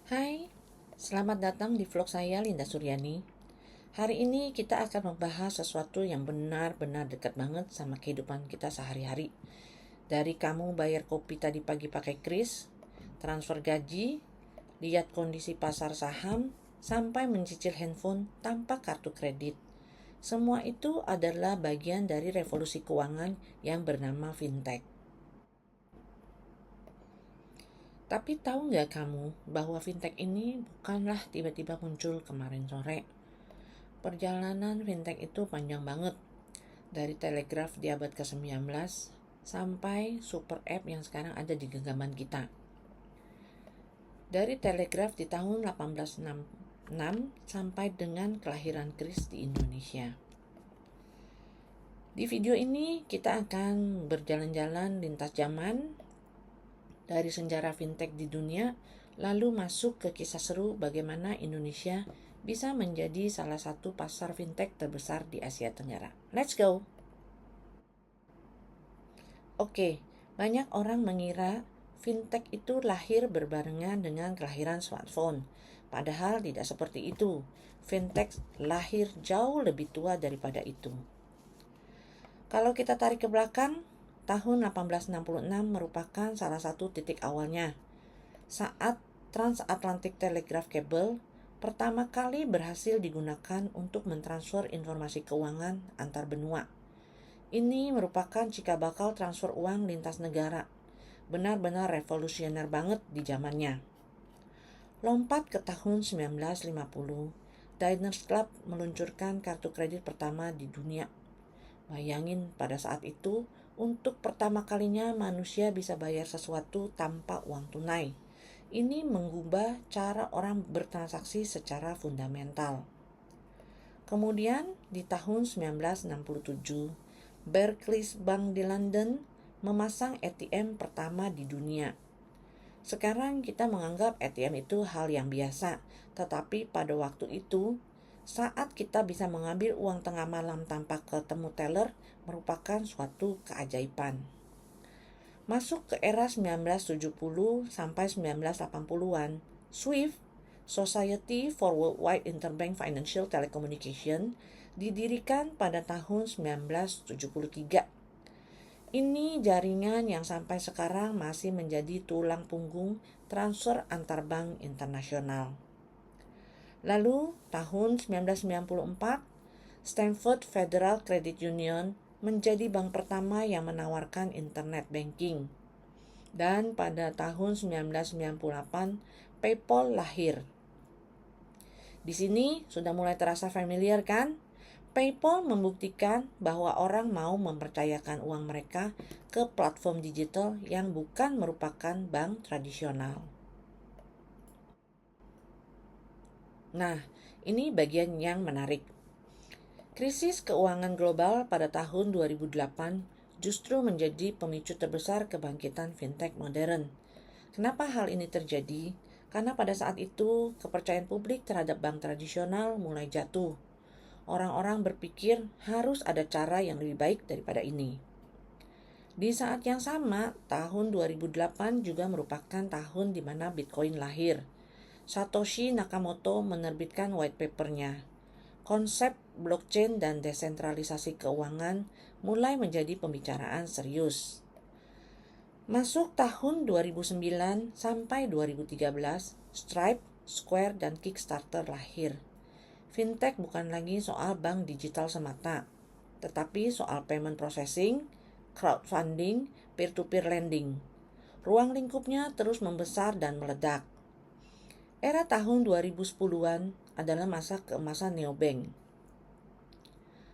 Hai, selamat datang di vlog saya Linda Suryani. Hari ini kita akan membahas sesuatu yang benar-benar dekat banget sama kehidupan kita sehari-hari. Dari kamu bayar kopi tadi pagi pakai kris, transfer gaji, lihat kondisi pasar saham, sampai mencicil handphone tanpa kartu kredit. Semua itu adalah bagian dari revolusi keuangan yang bernama fintech. Tapi tahu nggak kamu bahwa fintech ini bukanlah tiba-tiba muncul kemarin sore? Perjalanan fintech itu panjang banget. Dari telegraf di abad ke-19 sampai super app yang sekarang ada di genggaman kita. Dari telegraf di tahun 1866 sampai dengan kelahiran kris di Indonesia. Di video ini kita akan berjalan-jalan lintas zaman dari sejarah fintech di dunia, lalu masuk ke kisah seru bagaimana Indonesia bisa menjadi salah satu pasar fintech terbesar di Asia Tenggara. Let's go! Oke, banyak orang mengira fintech itu lahir berbarengan dengan kelahiran smartphone. Padahal tidak seperti itu. Fintech lahir jauh lebih tua daripada itu. Kalau kita tarik ke belakang, tahun 1866 merupakan salah satu titik awalnya. Saat Transatlantic Telegraph Cable pertama kali berhasil digunakan untuk mentransfer informasi keuangan antar benua. Ini merupakan cikal bakal transfer uang lintas negara. Benar-benar revolusioner banget di zamannya. Lompat ke tahun 1950, Diners Club meluncurkan kartu kredit pertama di dunia. Bayangin pada saat itu, untuk pertama kalinya manusia bisa bayar sesuatu tanpa uang tunai. Ini mengubah cara orang bertransaksi secara fundamental. Kemudian di tahun 1967, Barclays Bank di London memasang ATM pertama di dunia. Sekarang kita menganggap ATM itu hal yang biasa, tetapi pada waktu itu, saat kita bisa mengambil uang tengah malam tanpa ketemu teller, merupakan suatu keajaiban. Masuk ke era 1970 sampai 1980-an, SWIFT, Society for Worldwide Interbank Financial Telecommunication, didirikan pada tahun 1973. Ini jaringan yang sampai sekarang masih menjadi tulang punggung transfer antar bank internasional. Lalu, tahun 1994, Stanford Federal Credit Union menjadi bank pertama yang menawarkan internet banking. Dan pada tahun 1998, PayPal lahir. Di sini sudah mulai terasa familiar kan? PayPal membuktikan bahwa orang mau mempercayakan uang mereka ke platform digital yang bukan merupakan bank tradisional. Nah, ini bagian yang menarik. Krisis keuangan global pada tahun 2008 justru menjadi pemicu terbesar kebangkitan fintech modern. Kenapa hal ini terjadi? Karena pada saat itu kepercayaan publik terhadap bank tradisional mulai jatuh. Orang-orang berpikir harus ada cara yang lebih baik daripada ini. Di saat yang sama, tahun 2008 juga merupakan tahun di mana Bitcoin lahir. Satoshi Nakamoto menerbitkan white paper-nya. Konsep blockchain dan desentralisasi keuangan mulai menjadi pembicaraan serius. Masuk tahun 2009 sampai 2013, Stripe, Square, dan Kickstarter lahir. Fintech bukan lagi soal bank digital semata, tetapi soal payment processing, crowdfunding, peer-to-peer lending. Ruang lingkupnya terus membesar dan meledak. Era tahun 2010-an adalah masa keemasan neobank.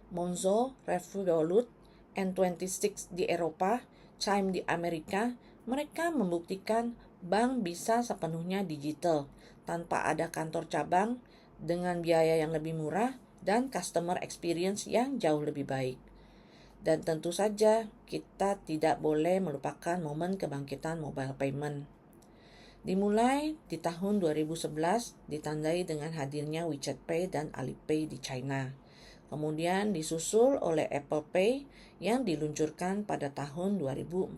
Monzo, Revolut, N26 di Eropa, Chime di Amerika, mereka membuktikan bank bisa sepenuhnya digital, tanpa ada kantor cabang, dengan biaya yang lebih murah, dan customer experience yang jauh lebih baik. Dan tentu saja, kita tidak boleh melupakan momen kebangkitan mobile payment. Dimulai di tahun 2011, ditandai dengan hadirnya WeChat Pay dan Alipay di China. Kemudian disusul oleh Apple Pay yang diluncurkan pada tahun 2014.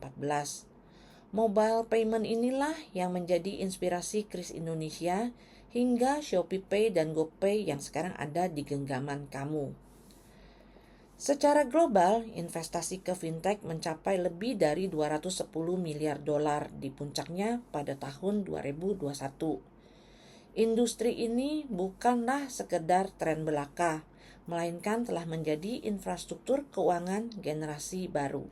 Mobile payment inilah yang menjadi inspirasi Kris Indonesia hingga ShopeePay dan GoPay yang sekarang ada di genggaman kamu. Secara global, investasi ke fintech mencapai lebih dari 210 miliar dolar di puncaknya pada tahun 2021. Industri ini bukanlah sekedar tren belaka, melainkan telah menjadi infrastruktur keuangan generasi baru.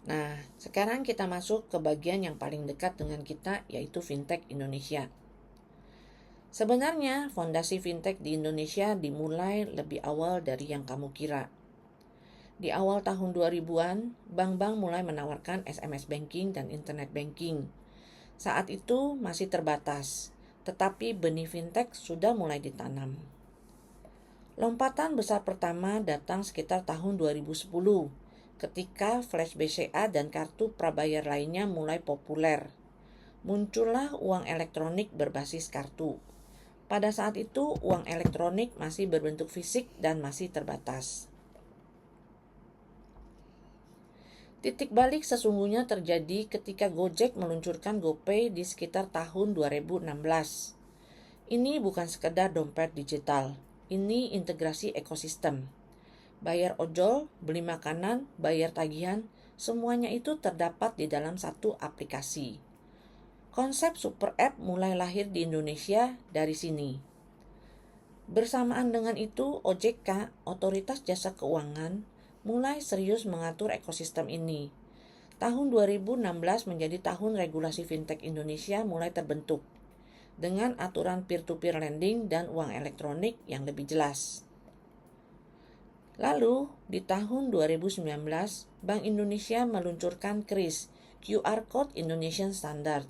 Nah, sekarang kita masuk ke bagian yang paling dekat dengan kita, yaitu fintech Indonesia. Sebenarnya, fondasi fintech di Indonesia dimulai lebih awal dari yang kamu kira. Di awal tahun 2000-an, bank-bank mulai menawarkan SMS banking dan internet banking. Saat itu masih terbatas, tetapi benih fintech sudah mulai ditanam. Lompatan besar pertama datang sekitar tahun 2010, ketika Flash BCA dan kartu prabayar lainnya mulai populer. Muncullah uang elektronik berbasis kartu. Pada saat itu, uang elektronik masih berbentuk fisik dan masih terbatas. Titik balik sesungguhnya terjadi ketika Gojek meluncurkan GoPay di sekitar tahun 2016. Ini bukan sekedar dompet digital, ini integrasi ekosistem. Bayar ojol, beli makanan, bayar tagihan, semuanya itu terdapat di dalam satu aplikasi. Konsep super app mulai lahir di Indonesia dari sini. Bersamaan dengan itu, OJK, Otoritas Jasa Keuangan, mulai serius mengatur ekosistem ini. Tahun 2016 menjadi tahun regulasi fintech Indonesia mulai terbentuk, dengan aturan peer-to-peer lending dan uang elektronik yang lebih jelas. Lalu, di tahun 2019, Bank Indonesia meluncurkan KRIS, QR Code Indonesian Standard.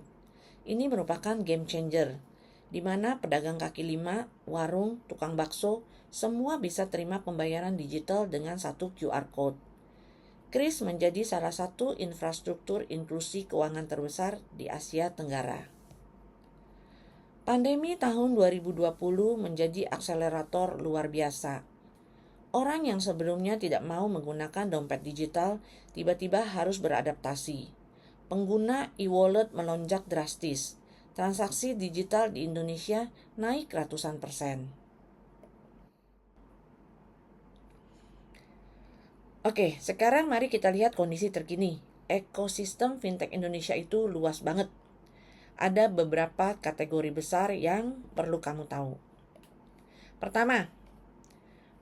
Ini merupakan game changer, di mana pedagang kaki lima, warung, tukang bakso, semua bisa terima pembayaran digital dengan satu QR Code. KRIS menjadi salah satu infrastruktur inklusi keuangan terbesar di Asia Tenggara. Pandemi tahun 2020 menjadi akselerator luar biasa. Orang yang sebelumnya tidak mau menggunakan dompet digital tiba-tiba harus beradaptasi. Pengguna e-wallet melonjak drastis. Transaksi digital di Indonesia naik ratusan persen. Oke, sekarang mari kita lihat kondisi terkini. Ekosistem fintech Indonesia itu luas banget. Ada beberapa kategori besar yang perlu kamu tahu. Pertama,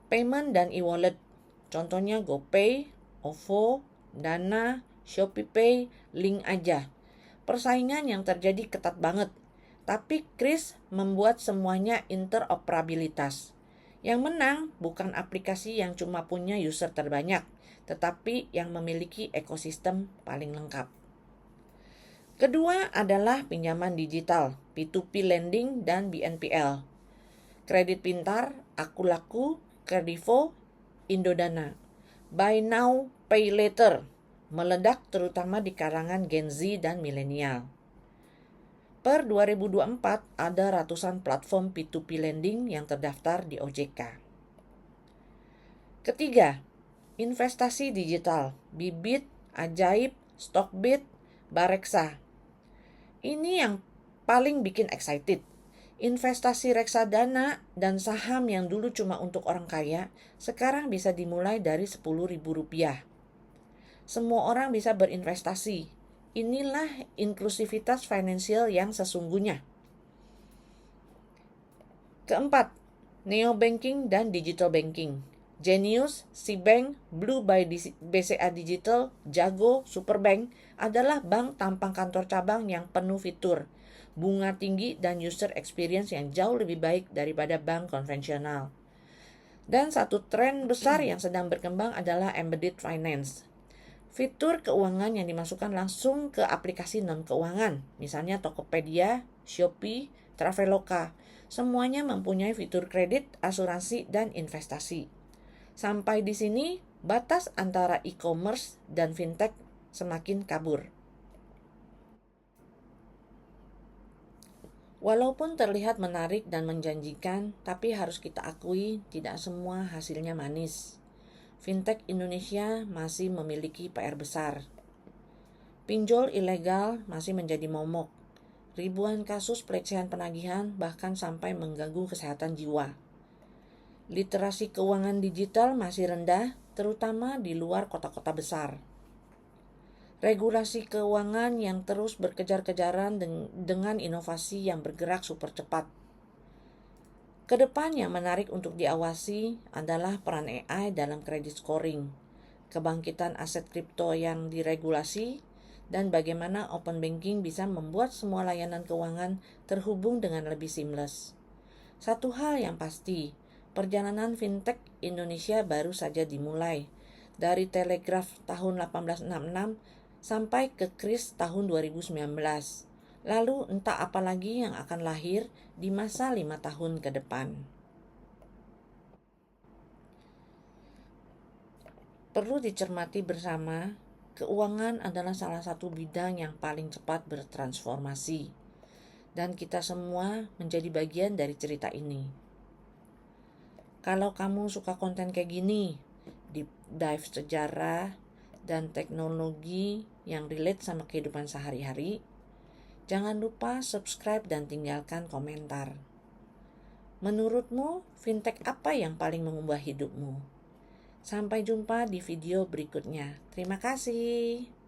payment dan e-wallet. Contohnya GoPay, OVO, Dana, ShopeePay, Link aja. Persaingan yang terjadi ketat banget. Tapi KRIS membuat semuanya interoperabilitas. Yang menang bukan aplikasi yang cuma punya user terbanyak, tetapi yang memiliki ekosistem paling lengkap. Kedua adalah pinjaman digital, P2P lending dan BNPL. Kredit Pintar, Akulaku, Kredivo, Indodana. Buy now, pay later. Meledak terutama di kalangan Gen Z dan milenial. Per 2024 ada ratusan platform P2P lending yang terdaftar di OJK. Ketiga, investasi digital, Bibit, Ajaib, Stockbit, Bareksa. Ini yang paling bikin excited. Investasi reksadana dan saham yang dulu cuma untuk orang kaya, sekarang bisa dimulai dari Rp10.000. Semua orang bisa berinvestasi. Inilah inklusivitas finansial yang sesungguhnya. Keempat, neobanking dan digital banking. Genius, Cbank, Blue by BCA Digital, Jago, Superbank adalah bank tanpa kantor cabang yang penuh fitur, bunga tinggi dan user experience yang jauh lebih baik daripada bank konvensional. Dan satu tren besar yang sedang berkembang adalah embedded finance. Fitur keuangan yang dimasukkan langsung ke aplikasi non-keuangan, misalnya Tokopedia, Shopee, Traveloka. Semuanya mempunyai fitur kredit, asuransi, dan investasi. Sampai di sini, batas antara e-commerce dan fintech semakin kabur. Walaupun terlihat menarik dan menjanjikan, tapi harus kita akui tidak semua hasilnya manis. Fintech Indonesia masih memiliki PR besar. Pinjol ilegal masih menjadi momok. Ribuan kasus pelecehan penagihan bahkan sampai mengganggu kesehatan jiwa. Literasi keuangan digital masih rendah, terutama di luar kota-kota besar. Regulasi keuangan yang terus berkejar-kejaran dengan inovasi yang bergerak super cepat. Kedepan yang menarik untuk diawasi adalah peran AI dalam credit scoring, kebangkitan aset kripto yang diregulasi, dan bagaimana open banking bisa membuat semua layanan keuangan terhubung dengan lebih seamless. Satu hal yang pasti, perjalanan fintech Indonesia baru saja dimulai. Dari telegraf tahun 1866 sampai ke kris tahun 2019. Lalu entah apa lagi yang akan lahir di masa 5 tahun ke depan. Perlu dicermati bersama, keuangan adalah salah satu bidang yang paling cepat bertransformasi. Dan kita semua menjadi bagian dari cerita ini. Kalau kamu suka konten kayak gini, deep dive sejarah dan teknologi yang relate sama kehidupan sehari-hari, jangan lupa subscribe dan tinggalkan komentar. Menurutmu, fintech apa yang paling mengubah hidupmu? Sampai jumpa di video berikutnya. Terima kasih.